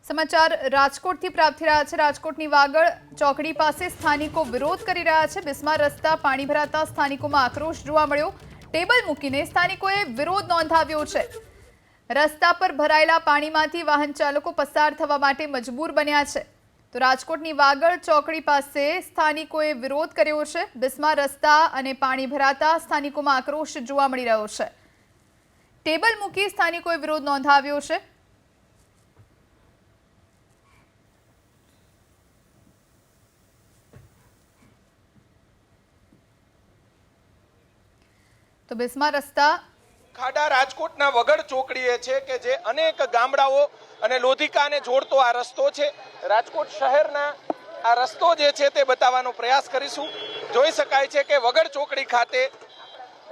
સમાચાર રાજકોટથી પ્રાપ્ત થઈ રહ્યા છે। રાજકોટની વાગડ ચોકડી પાસે સ્થાનિકો વિરોધ કરી રહ્યા છે। બિસ્માર રસ્તા પાણી ભરાતા સ્થાનિકોમાં આક્રોશ જોવા મળ્યો। ટેબલ મૂકીને સ્થાનિકોએ વિરોધ નોંધાવ્યો છે। રસ્તા પર ભરાયેલા પાણીમાંથી વાહન ચાલકો પસાર થવા માટે મજબૂર બન્યા છે। તો રાજકોટની વાગડ ચોકડી પાસે સ્થાનિકોએ વિરોધ કર્યો છે। બિસ્માર રસ્તા અને પાણી ભરાતા સ્થાનિકોમાં આક્રોશ જોવા મળી રહ્યો છે। ટેબલ મૂકી સ્થાનિકોએ વિરોધ નોંધાવ્યો છે। तो बिस्मार रस्ता खाडा राजकोटना वगड़ ચોકડીએ છે કે જે અનેક ગામડાઓ અને લોધિકાને જોડતો આ રસ્તો છે। રાજકોટ શહેરના આ રસ્તો જે છે તે બતાવવાનો પ્રયાસ કરીશું। જોઈ શકાય છે કે વગડ ચોકડી ખાતે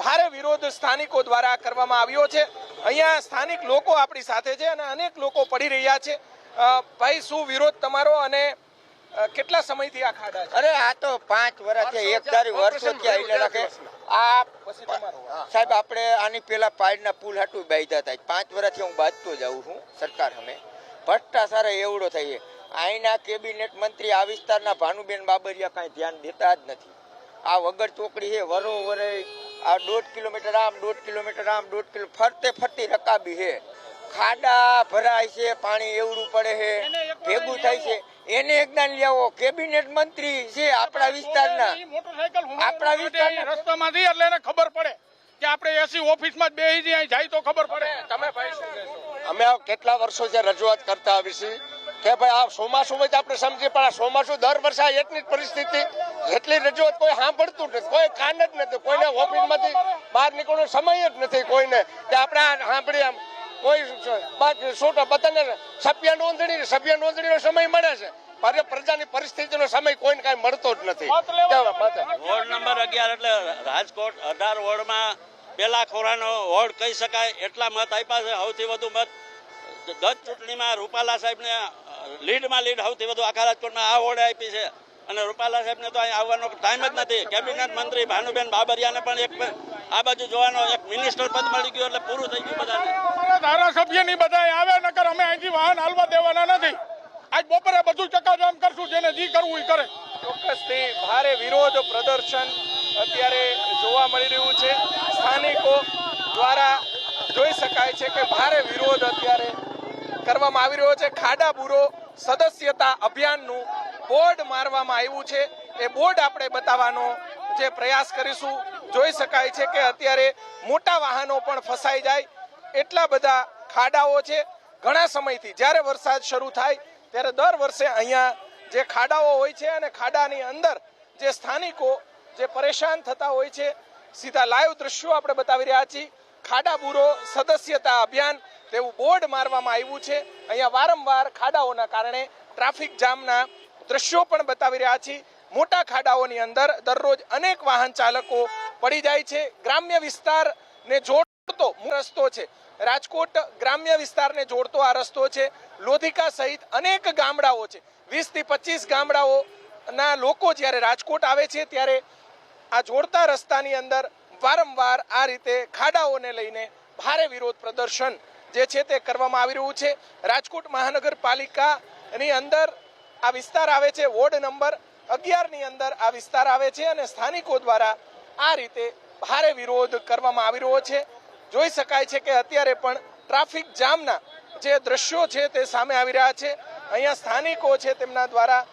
ભારે વિરોધ સ્થાનિકો દ્વારા કરવામાં આવ્યો છે। અહીંયા સ્થાનિક લોકો આપણી સાથે છે અને અનેક લોકો પડી રહ્યા છે। ભાઈ શું વિરોધ તમારો અને કેટલા સમયથી આ ખાડા છે? અરે આ તો 5 વર્ષથી 1 વર્ષોથી આઈને રાખે। આ સાહેબ આપણે આની પેલા પાડના પુલ હાટું બાંધ્યા હતા। 5 વર્ષથી હું બાંધતો જાઉં છું સરકાર સામે। ભ્રષ્ટાચાર એવડો થઈ છે। અહીંના કેબિનેટ મંત્રી આ વિસ્તારના ભાનુબેન બાબરિયા કાંઈ ધ્યાન દેતા જ નથી। આ વગર ચોકડી છે વરોવરે આ 1.5 કિલોમીટર આમ 1.5 કિલોમીટર આમ 1.5 કિલો ફરતે ફરતી રકાબી છે। ખાડા ભરાય છે, પાણી એવડું પડે છે, ભેગું થાય છે। એને એકદમ લેવો કેબિનેટ મંત્રી છે આપણા વિસ્તારના, આપણા વિસ્તારના રસ્તામાંથી એટલે એને ખબર પડે કે આપણે એસી ઓફિસમાં જ બેસી જઈએ, જાય તો ખબર પડે। તમે ભાઈ શું કહેશો? અમે કેટલા વર્ષોથી રજૂઆત કરતા આવી છીએ કે ભાઈ આ ચોમાસું હોય તો આપણે સમજીએ, પણ આ ચોમાસું દર વર્ષે આ એટલી જ પરિસ્થિતિ, એટલી રજૂઆત કોઈ સાંભળતું નથી, કોઈ કાન જ નથી, કોઈને ઓફિસમાંથી બહાર નીકળવાનો સમય જ નથી કોઈને કે આપણે સાંભળીએ। આમ કોઈ છોટા બધાને સભ્ય નોંધણીનો સમય મળે છે, પણ પ્રજાની પરિસ્થિતિનો સમય કોઈને કાંઈ મળતો જ નથી। વોર્ડ નંબર 11 એટલે રાજકોટ 18 વોર્ડમાં પેલા ખોરાનો વોર્ડ કહી શકાય એટલા મત આપ્યા છે। સૌથી વધુ મત ગત ચૂંટણીમાં રૂપાલા સાહેબને લીડમાં સૌથી વધુ આખા રાજકોટમાં આ વોર્ડે આપી છે અને રૂપાલા સાહેબને તો અહીં આવવાનો ટાઈમ જ નથી। કેબિનેટ મંત્રી ભાનુબેન બાબરિયાને પણ એક આ બાજુ જોવાનો એક મિનિસ્ટર પદ મળી ગયું એટલે પૂરું થઈ ગયું બધાને। ધારાસભ્યની બધા આવે નકર અમે અહીંથી વાહન હાલવા દેવાના નથી। આજ બપોરે બધું ચકાજામ કરશું, જેને જી કરવું એ કરે। ચોક્કસથી ભારે વિરોધ પ્રદર્શન અત્યારે જોવા મળી રહ્યું છે। સ્થાનિકો દ્વારા જોઈ શકાય છે કે ભારે વિરોધ અત્યારે કરવામાં આવી રહ્યો છે। ખાડા બુરો સદસ્યતા અભિયાનનું બોર્ડ મારવામાં આવ્યું છે, એ બોર્ડ આપણે બતાવવાનો જે પ્રયાસ કરીશું। જોઈ શકાય છે કે અત્યારે મોટા વાહનો પણ ફસાઈ જાય એટલા બધા ખાડાઓ છે। ઘણા સમયથી જ્યારે વરસાદ શરૂ થાય ત્યારે દર વર્ષે અહીંયા જે ખાડાઓ હોય છે અને ખાડાની અંદર જે સ્થાનિકો જે પરેશાન થતા હોય છે, સીધા લાઈવ દ્રશ્યો આપણે બતાવી રહ્યા છીએ। ખાડા બુરો સદસ્યતા અભિયાન તેવું બોર્ડ મારવામાં આવ્યું છે। અહીંયા વારંવાર ખાડાઓના કારણે ટ્રાફિક જામના દ્રશ્યો પણ બતાવી રહ્યા છીએ। મોટા ખાડાઓની અંદર દરરોજ અનેક વાહન ચાલકો પડી જાય છે। ગ્રામ્ય વિસ્તારને જોડતો રસ્તો છે, રાજકોટ ગ્રામ્ય વિસ્તારને જોડતો આ રસ્તો છે। લોધિકા સહિત અનેક ગામડાઓ છે, 20 થી 25 ગામડાઓના લોકો જ્યારે રાજકોટ આવે છે ત્યારે આ જોડતા રસ્તાની અંદર વારંવાર આ રીતે ખાડાઓને લઈને ભારે વિરોધ પ્રદર્શન જે છે તે કરવામાં આવી રહ્યું છે। રાજકોટ મહાનગરપાલિકાની અંદર આ વિસ્તાર આવે છે, વોર્ડ નંબર 11 ની અંદર આ વિસ્તાર આવે છે અને સ્થાનિકો દ્વારા આ રીતે ભારે વિરોધ કરવામાં આવી રહ્યો છે। જોઈ શકાય છે કે અત્યારે પણ ટ્રાફિક જામના જે દ્રશ્યો છે તે સામે આવી રહ્યા છે। અહીંયા સ્થાનિકો છે તેમના દ્વારા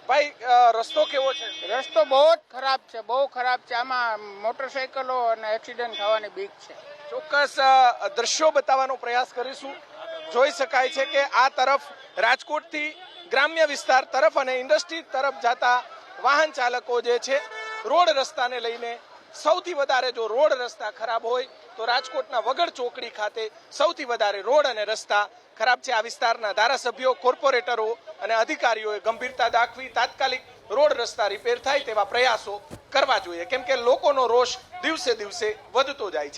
ભાઈ રસ્તો કેવો છે? રસ્તો બહુ જ ખરાબ છે, બહુ ખરાબ છે। આમાં મોટરસાઇકલો અને એક્સિડન્ટ થવાની બીક છે। ચોક્કસ દ્રશ્યો બતાવવાનો પ્રયાસ કરીશું। જોઈ શકાય છે કે આ તરફ રાજકોટથી ગ્રામ્ય વિસ્તાર તરફ અને ઇન્ડસ્ટ્રી તરફ જતા વાહન ચાલકો જે છે રોડ રસ્તાને લઈને સૌથી વધારે જો રોડ રસ્તા ખરાબ હોય તો રાજકોટના વગડ ચોકડી ખાતે સૌથી વધારે રોડ અને રસ્તા ખરાબ છે। આ વિસ્તારના ધારાસભ્યો, કોર્પોરેટરો અને અધિકારીઓએ ગંભીરતા દાખવી તાત્કાલિક રોડ રસ્તા રિપેર થાય તેવા પ્રયાસો કરવા જોઈએ, કેમ કે લોકોનો રોષ દિવસે દિવસે વધતો જાય છે।